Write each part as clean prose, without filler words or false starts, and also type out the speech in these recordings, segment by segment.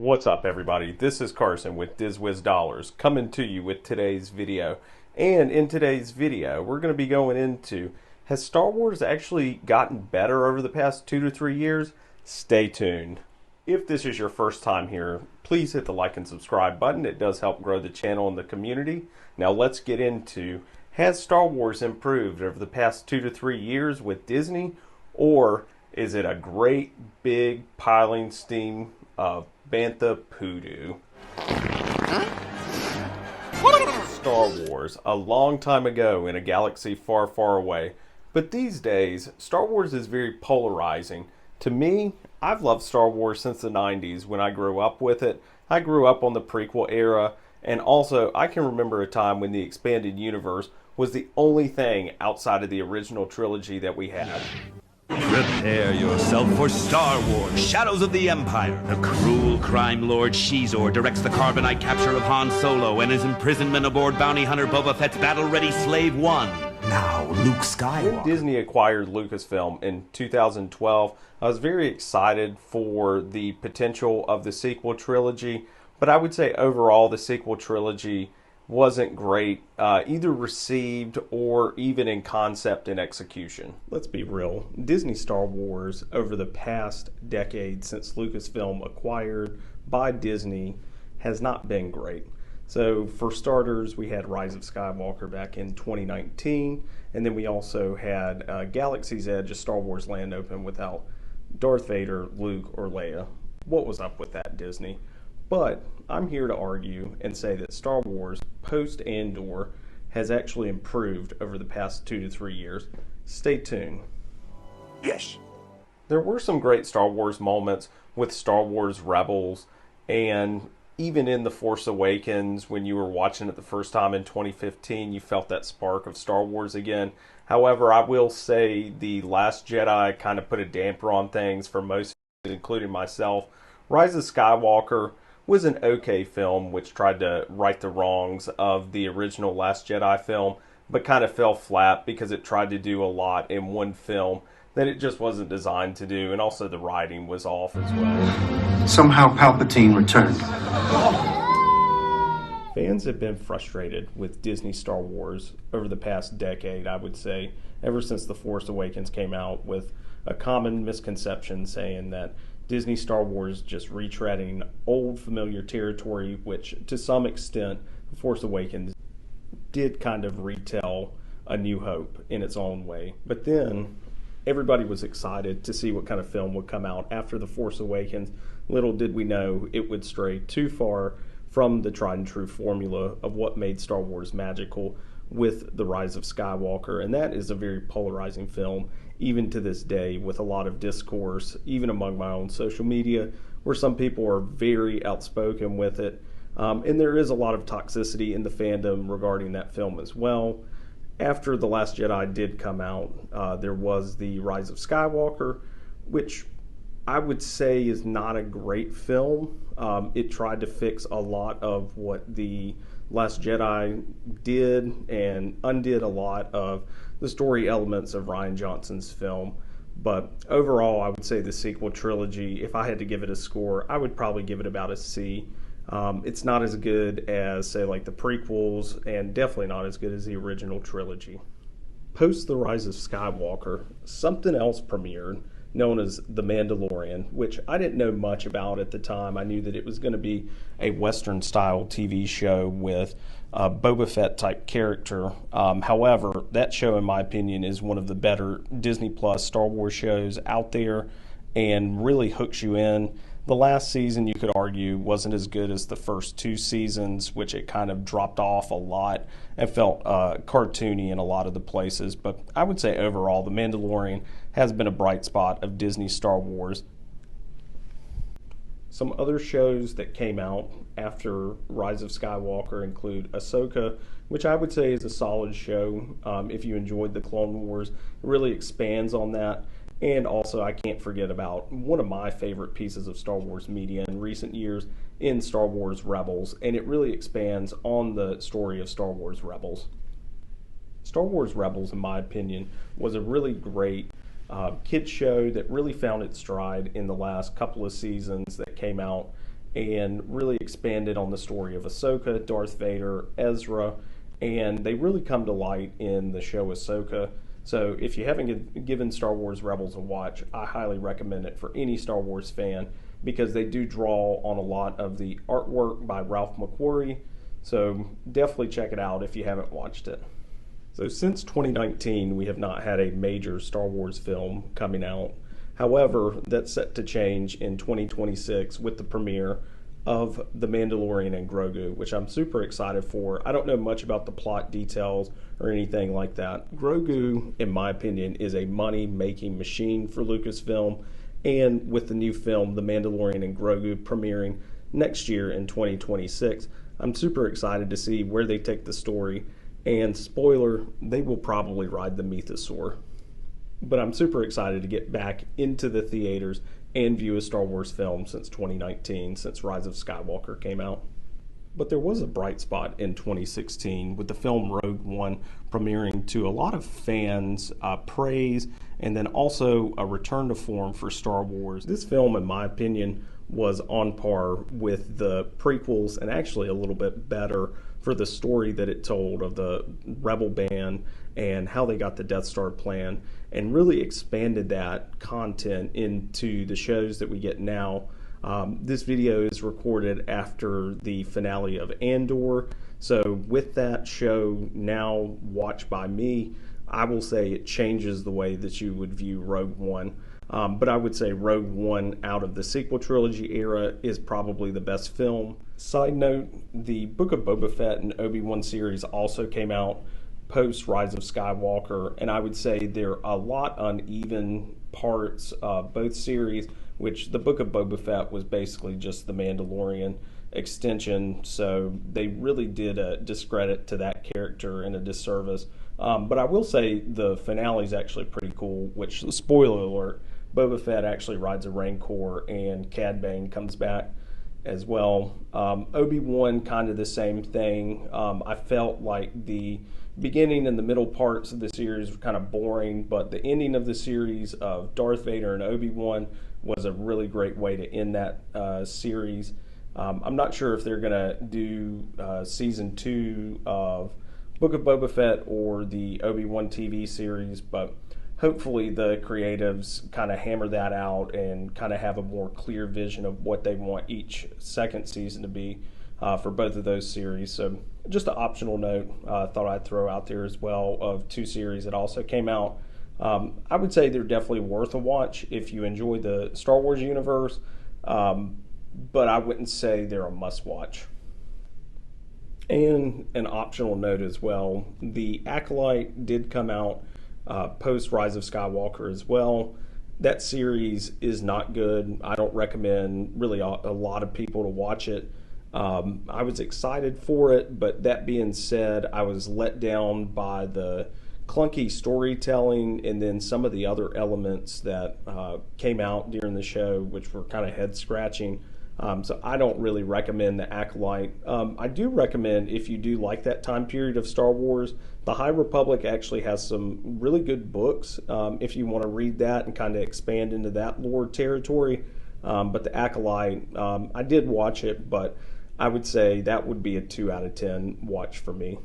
What's up, everybody? This is Carson with DisWiz Dollars coming to you with today's video. And in today's video, we're going to be going into, has Star Wars actually gotten better over the past 2 to 3 years? Stay tuned. If this is your first time here, please hit the like and subscribe button. It does help grow the channel and the community. Now let's get into, has Star Wars improved over the past 2 to 3 years with Disney? Or is it a great big piling steam of Bantha Poodoo? Star Wars, a long time ago in a galaxy far, far away. But these days, Star Wars is very polarizing. To me, I've loved Star Wars since the 90s when I grew up with it. I grew up on the prequel era, and also I can remember a time when the expanded universe was the only thing outside of the original trilogy that we had. Prepare yourself for Star Wars, Shadows of the Empire. The cruel crime lord Shizor directs the carbonite capture of Han Solo and his imprisonment aboard bounty hunter Boba Fett's battle-ready Slave One. Now, Luke Skywalker. When Disney acquired Lucasfilm in 2012, I was very excited for the potential of the sequel trilogy, but I would say overall the sequel trilogy wasn't great, either received or even in concept and execution. Let's be real, Disney Star Wars over the past decade since Lucasfilm acquired by Disney has not been great. So for starters, we had Rise of Skywalker back in 2019, and then we also had Galaxy's Edge, a Star Wars land open without Darth Vader, Luke, or Leia. What was up with that, Disney? But I'm here to argue and say that Star Wars post Andor has actually improved over the past 2 to 3 years. Stay tuned. Yes. There were some great Star Wars moments with Star Wars Rebels, and even in The Force Awakens, when you were watching it the first time in 2015, you felt that spark of Star Wars again. However, I will say The Last Jedi kind of put a damper on things for most, including myself. Rise of Skywalker was an okay film which tried to right the wrongs of the original Last Jedi film, but kind of fell flat because it tried to do a lot in one film that it just wasn't designed to do, and also the writing was off as well. Somehow Palpatine returned. Fans have been frustrated with Disney Star Wars over the past decade, I would say, ever since The Force Awakens came out, with a common misconception saying that Disney Star Wars just retreading old familiar territory, which to some extent The Force Awakens did kind of retell A New Hope in its own way. But then everybody was excited to see what kind of film would come out after The Force Awakens. Little did we know it would stray too far from the tried and true formula of what made Star Wars magical with The Rise of Skywalker, and that is a very polarizing film even to this day, with a lot of discourse even among my own social media, where some people are very outspoken with it, and there is a lot of toxicity in the fandom regarding that film as well. After The Last Jedi did come out, there was The Rise of Skywalker, which I would say is not a great film. It tried to fix a lot of what The Last Jedi did and undid a lot of the story elements of Rian Johnson's film. But overall, I would say the sequel trilogy, if I had to give it a score, I would probably give it about a C. It's not as good as, say, like the prequels, and definitely not as good as the original trilogy. Post The Rise of Skywalker, something else premiered known as The Mandalorian, which I didn't know much about at the time. I knew that it was going to be a Western-style TV show with a Boba Fett type character. However, that show, in my opinion, is one of the better Disney Plus Star Wars shows out there and really hooks you in. The last season, you could argue, wasn't as good as the first 2 seasons, which it kind of dropped off a lot and felt cartoony in a lot of the places. But I would say overall, The Mandalorian has been a bright spot of Disney Star Wars. Some other shows that came out after Rise of Skywalker include Ahsoka, which I would say is a solid show. If you enjoyed the Clone Wars, it really expands on that. And also, I can't forget about one of my favorite pieces of Star Wars media in recent years in Star Wars Rebels, and it really expands on the story of Star Wars Rebels. Star Wars Rebels, in my opinion, was a really great kids show that really found its stride in the last couple of seasons that came out and really expanded on the story of Ahsoka, Darth Vader, Ezra, and they really come to light in the show Ahsoka. So if you haven't given Star Wars Rebels a watch, I highly recommend it for any Star Wars fan, because they do draw on a lot of the artwork by Ralph McQuarrie. So definitely check it out if you haven't watched it. So since 2019, we have not had a major Star Wars film coming out. However, that's set to change in 2026 with the premiere of The Mandalorian and Grogu, which I'm super excited for. I don't know much about the plot details or anything like that. Grogu, in my opinion, is a money-making machine for Lucasfilm, and with the new film, The Mandalorian and Grogu, premiering next year in 2026, I'm super excited to see where they take the story, and spoiler, they will probably ride the Mythosaur. But I'm super excited to get back into the theaters and view a Star Wars film since 2019, since Rise of Skywalker came out. But there was a bright spot in 2016 with the film Rogue One premiering to a lot of fans' praise, and then also a return to form for Star Wars. This film, in my opinion, was on par with the prequels, and actually a little bit better for the story that it told of the Rebel Band and how they got the Death Star plan, and really expanded that content into the shows that we get now. This video is recorded after the finale of Andor, so with that show now watched by me, I will say it changes the way that you would view Rogue One. But I would say Rogue One out of the sequel trilogy era is probably the best film. Side note, the Book of Boba Fett and Obi-Wan series also came out post Rise of Skywalker, and I would say there are a lot uneven parts of both series, which the Book of Boba Fett was basically just the Mandalorian extension, so they really did a discredit to that character and a disservice. But I will say the finale is actually pretty cool, which, spoiler alert, Boba Fett actually rides a Rancor and Cad Bane comes back as well. Obi-Wan, kind of the same thing. I felt like the beginning and the middle parts of the series were kind of boring, but the ending of the series of Darth Vader and Obi-Wan was a really great way to end that series. I'm not sure if they're going to do season 2 of Book of Boba Fett or the Obi-Wan TV series, but hopefully the creatives kind of hammer that out and kind of have a more clear vision of what they want each second season to be for both of those series. So just an optional note I thought I'd throw out there as well of 2 series that also came out. I would say they're definitely worth a watch if you enjoy the Star Wars universe, but I wouldn't say they're a must-watch. And an optional note as well, the Acolyte did come out post Rise of Skywalker as well. That series is not good. I don't recommend really a lot of people to watch it. I was excited for it, but that being said, I was let down by the clunky storytelling and then some of the other elements that came out during the show, which were kind of head scratching. So I don't really recommend the Acolyte. I do recommend, if you do like that time period of Star Wars, the High Republic actually has some really good books if you want to read that and kind of expand into that lore territory. But the Acolyte, I did watch it, but I would say that would be a 2 out of 10 watch for me.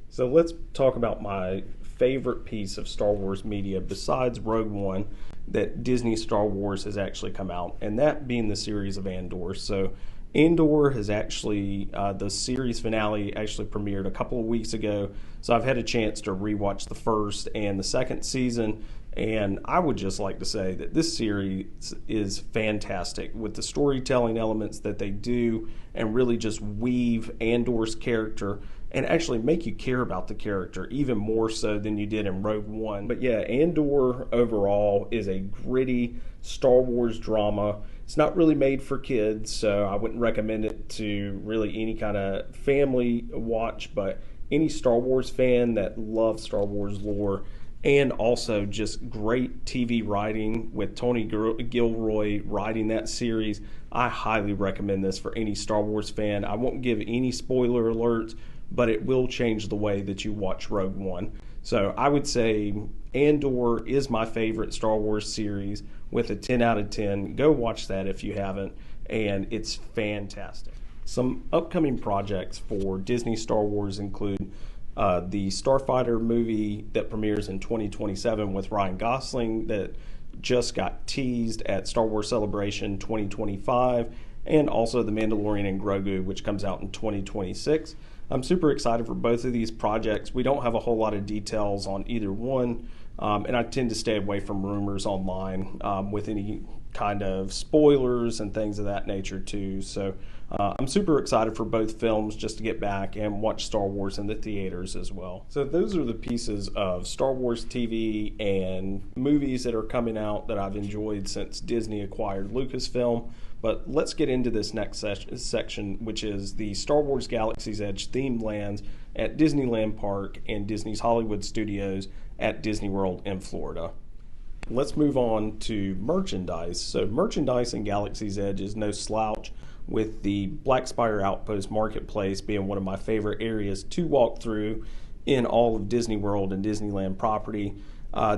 So let's talk about my favorite piece of Star Wars media besides Rogue One that Disney Star Wars has actually come out, and that being the series of Andor. So Andor has actually, the series finale actually premiered a couple of weeks ago, so I've had a chance to rewatch the first and the second season, and I would just like to say that this series is fantastic with the storytelling elements that they do and really just weave Andor's character and actually make you care about the character even more so than you did in Rogue One. But yeah, Andor overall is a gritty Star Wars drama. It's not really made for kids, so I wouldn't recommend it to really any kind of family watch, but any Star Wars fan that loves Star Wars lore, and also just great TV writing with Tony Gilroy writing that series, I highly recommend this for any Star Wars fan. I won't give any spoiler alerts, but it will change the way that you watch Rogue One. So I would say Andor is my favorite Star Wars series with a 10 out of 10. Go watch that if you haven't. and it's fantastic. Some upcoming projects for Disney Star Wars include the Starfighter movie that premieres in 2027 with Ryan Gosling that just got teased at Star Wars Celebration 2025, and also The Mandalorian and Grogu, which comes out in 2026. I'm super excited for both of these projects. We don't have a whole lot of details on either one, and I tend to stay away from rumors online with any kind of spoilers and things of that nature too. So I'm super excited for both films just to get back and watch Star Wars in the theaters as well. So those are the pieces of Star Wars TV and movies that are coming out that I've enjoyed since Disney acquired Lucasfilm. But let's get into this next section, which is the Star Wars Galaxy's Edge themed lands at Disneyland Park and Disney's Hollywood Studios at Disney World in Florida. Let's move on to merchandise. So merchandise in Galaxy's Edge is no slouch, with the Black Spire Outpost Marketplace being one of my favorite areas to walk through in all of Disney World and Disneyland property.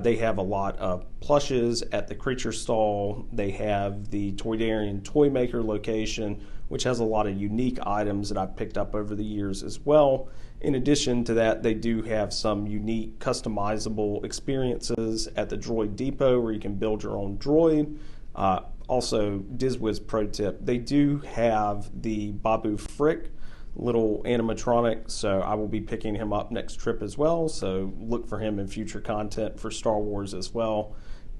They have a lot of plushes at the Creature Stall. They have the Toydarian Toy Maker location, which has a lot of unique items that I've picked up over the years as well. In addition to that, they do have some unique customizable experiences at the Droid Depot where you can build your own droid. Also, DisWiz pro tip, they do have the Babu Frick little animatronic, so I will be picking him up next trip as well, so look for him in future content for Star Wars as well.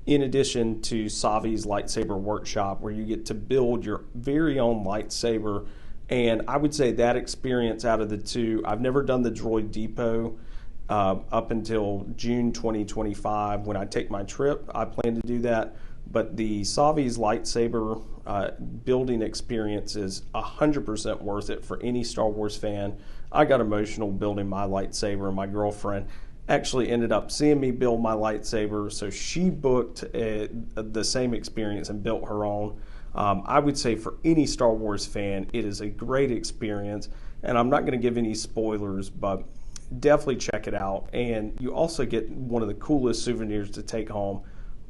In addition to Savi's Lightsaber Workshop, where you get to build your very own lightsaber, and I would say that experience out of the two, I've never done the Droid Depot up until June 2025 when I take my trip. I plan to do that, but the Savi's lightsaber building experience is 100% worth it for any Star Wars fan. I got emotional building my lightsaber, and my girlfriend actually ended up seeing me build my lightsaber, so she booked the same experience and built her own. I would say for any Star Wars fan, it is a great experience, and I'm not going to give any spoilers, but definitely check it out. And you also get one of the coolest souvenirs to take home,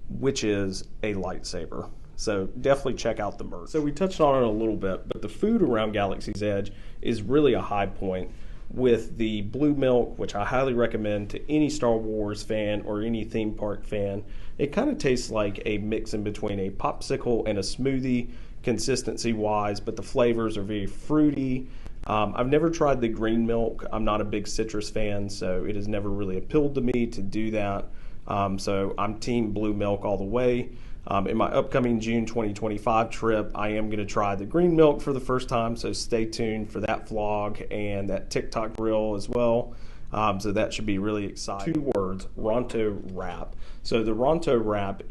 which is a lightsaber. So definitely check out the merch. So we touched on it a little bit, but the food around Galaxy's Edge is really a high point, with the blue milk, which I highly recommend to any Star Wars fan or any theme park fan. It kind of tastes like a mix in between a popsicle and a smoothie consistency wise, but the flavors are very fruity. I've never tried the green milk. I'm not a big citrus fan, so it has never really appealed to me to do that. So I'm team blue milk all the way. In my upcoming June 2025 trip, I am going to try the green milk for the first time, so stay tuned for that vlog and that TikTok reel as well. So that should be really exciting. 2 words, Ronto wrap. So the Ronto wrap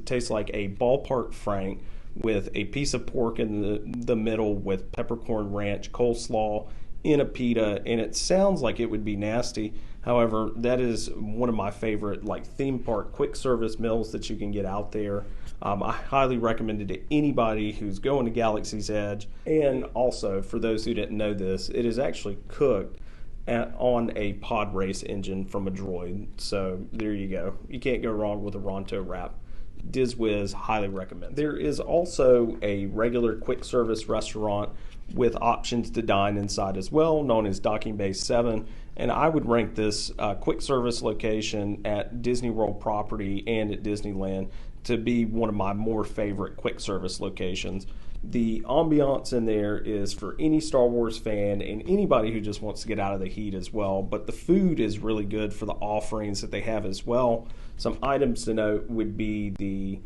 tastes like a ballpark frank with a piece of pork in the middle with peppercorn ranch coleslaw in a pita, and it sounds like it would be nasty. However, that is one of my favorite theme park quick service meals that you can get out there. I highly recommend it to anybody who's going to Galaxy's Edge. And also, for those who didn't know this, it is actually cooked on a pod race engine from a droid. So there you go. You can't go wrong with a Ronto wrap. DisWiz highly recommends. There is also a regular quick service restaurant with options to dine inside as well, known as Docking Bay 7. And I would rank this quick service location at Disney World property and at Disneyland to be one of my more favorite quick service locations. The ambiance in there is for any Star Wars fan and anybody who just wants to get out of the heat as well. But the food is really good for the offerings that they have as well. Some items to note would be the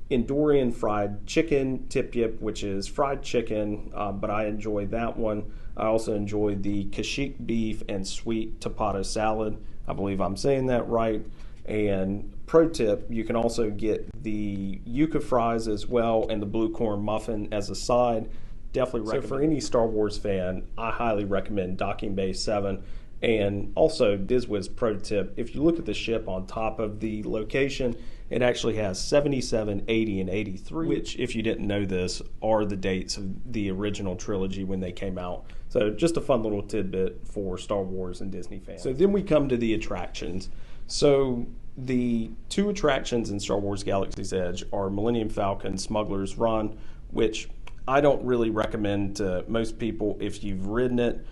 Andorian fried chicken tip yip, which is fried chicken, but I enjoy that one. I also enjoy the Kashyyyk beef and sweet tapata salad. I believe I'm saying that right. And pro tip, you can also get the yuca fries as well and the blue corn muffin as a side. Definitely recommend. So for any Star Wars fan, I highly recommend Docking Bay 7. And also, DisWiz pro tip, if you look at the ship on top of the location, it actually has 77, 80, and 83, which, if you didn't know this, are the dates of the original trilogy when they came out. So just a fun little tidbit for Star Wars and Disney fans. So then we come to the attractions. So the 2 attractions in Star Wars Galaxy's Edge are Millennium Falcon Smuggler's Run, which I don't really recommend to most people if you've ridden it.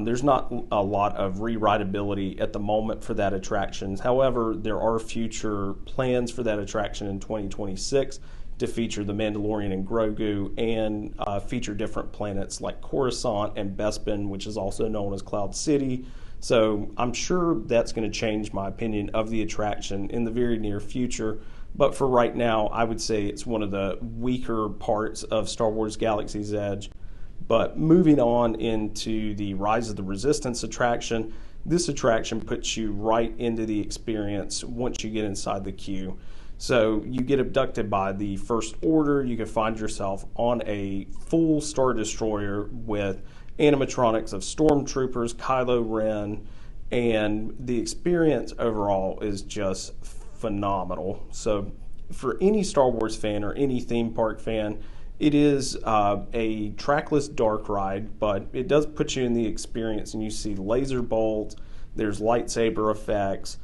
There's not a lot of rewritability at the moment for that attraction. However, there are future plans for that attraction in 2026 to feature the Mandalorian and Grogu, and feature different planets like Coruscant and Bespin, which is also known as Cloud City. So I'm sure that's going to change my opinion of the attraction in the very near future. But for right now, I would say it's one of the weaker parts of Star Wars Galaxy's Edge. But moving on into the Rise of the Resistance attraction, this attraction puts you right into the experience once you get inside the queue. So you get abducted by the First Order. You can find yourself on a full Star Destroyer with animatronics of stormtroopers, Kylo Ren, and the experience overall is just phenomenal. So for any Star Wars fan or any theme park fan, it is a trackless dark ride, but it does put you in the experience, and you see laser bolts, there's lightsaber effects,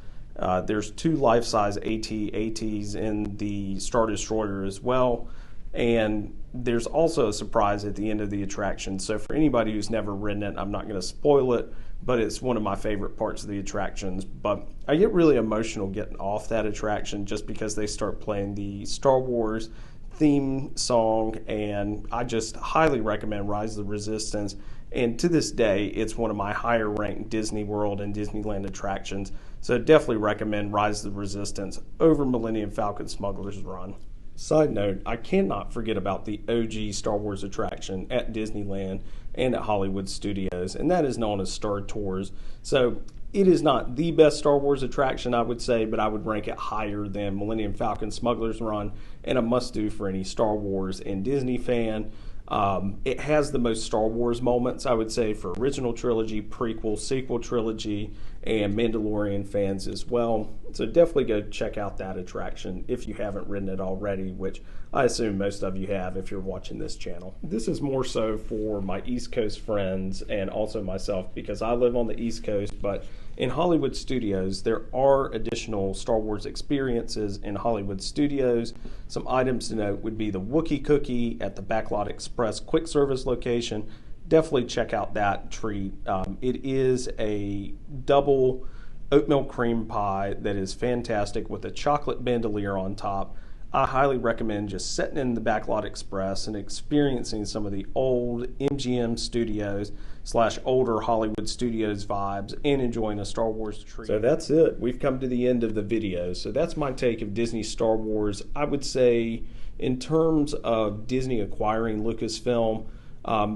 there's 2 life-size AT-ATs in the Star Destroyer as well, and there's also a surprise at the end of the attraction. So for anybody who's never ridden it, I'm not going to spoil it, but it's one of my favorite parts of the attractions. But I get really emotional getting off that attraction just because they start playing the Star Wars theme song, and I just highly recommend Rise of the Resistance. And to this day, it's one of my higher ranked Disney World and Disneyland attractions. So definitely recommend Rise of the Resistance over Millennium Falcon Smuggler's Run. Side note, I cannot forget about the OG Star Wars attraction at Disneyland and at Hollywood Studios, and that is known as Star Tours. So it is not the best Star Wars attraction, I would say, but I would rank it higher than Millennium Falcon Smuggler's Run, and a must-do for any Star Wars and Disney fan. It has the most Star Wars moments, I would say, for original trilogy, prequel, sequel trilogy, and Mandalorian fans as well. So definitely go check out that attraction if you haven't ridden it already, which I assume most of you have if you're watching this channel. This is more so for my East Coast friends and also myself, because I live on the East Coast, but in Hollywood Studios, there are additional Star Wars experiences in Hollywood Studios. Some items to note would be the Wookiee Cookie at the Backlot Express quick service location. Definitely check out that treat. It is a double oatmeal cream pie that is fantastic with a chocolate bandolier on top. I highly recommend just sitting in the Backlot Express and experiencing some of the old MGM Studios / older Hollywood Studios vibes and enjoying a Star Wars treat. So that's it. We've come to the end of the video. So that's my take of Disney Star Wars. I would say in terms of Disney acquiring Lucasfilm,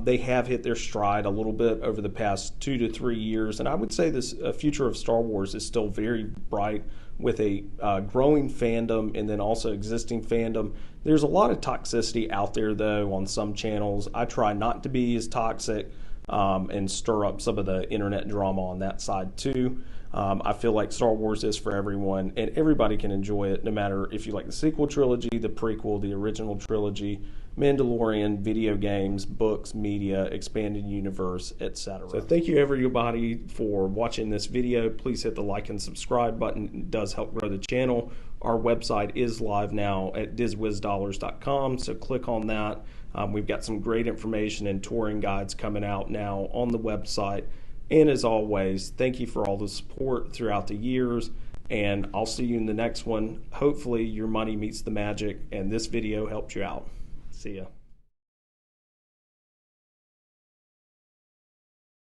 they have hit their stride a little bit over the past 2 to 3 years, and I would say this future of Star Wars is still very bright with a growing fandom and then also existing fandom. There's a lot of toxicity out there, though, on some channels. I try not to be as toxic and stir up some of the internet drama on that side, too. I feel like Star Wars is for everyone, and everybody can enjoy it, no matter if you like the sequel trilogy, the prequel, the original trilogy, Mandalorian, video games, books, media, expanded universe, etc. So thank you everybody for watching this video. Please hit the like and subscribe button. It does help grow the channel. Our website is live now at DisWizDollars.com, so click on that. We've got some great information and touring guides coming out now on the website. And as always, thank you for all the support throughout the years, and I'll see you in the next one. Hopefully your money meets the magic and this video helped you out. See ya.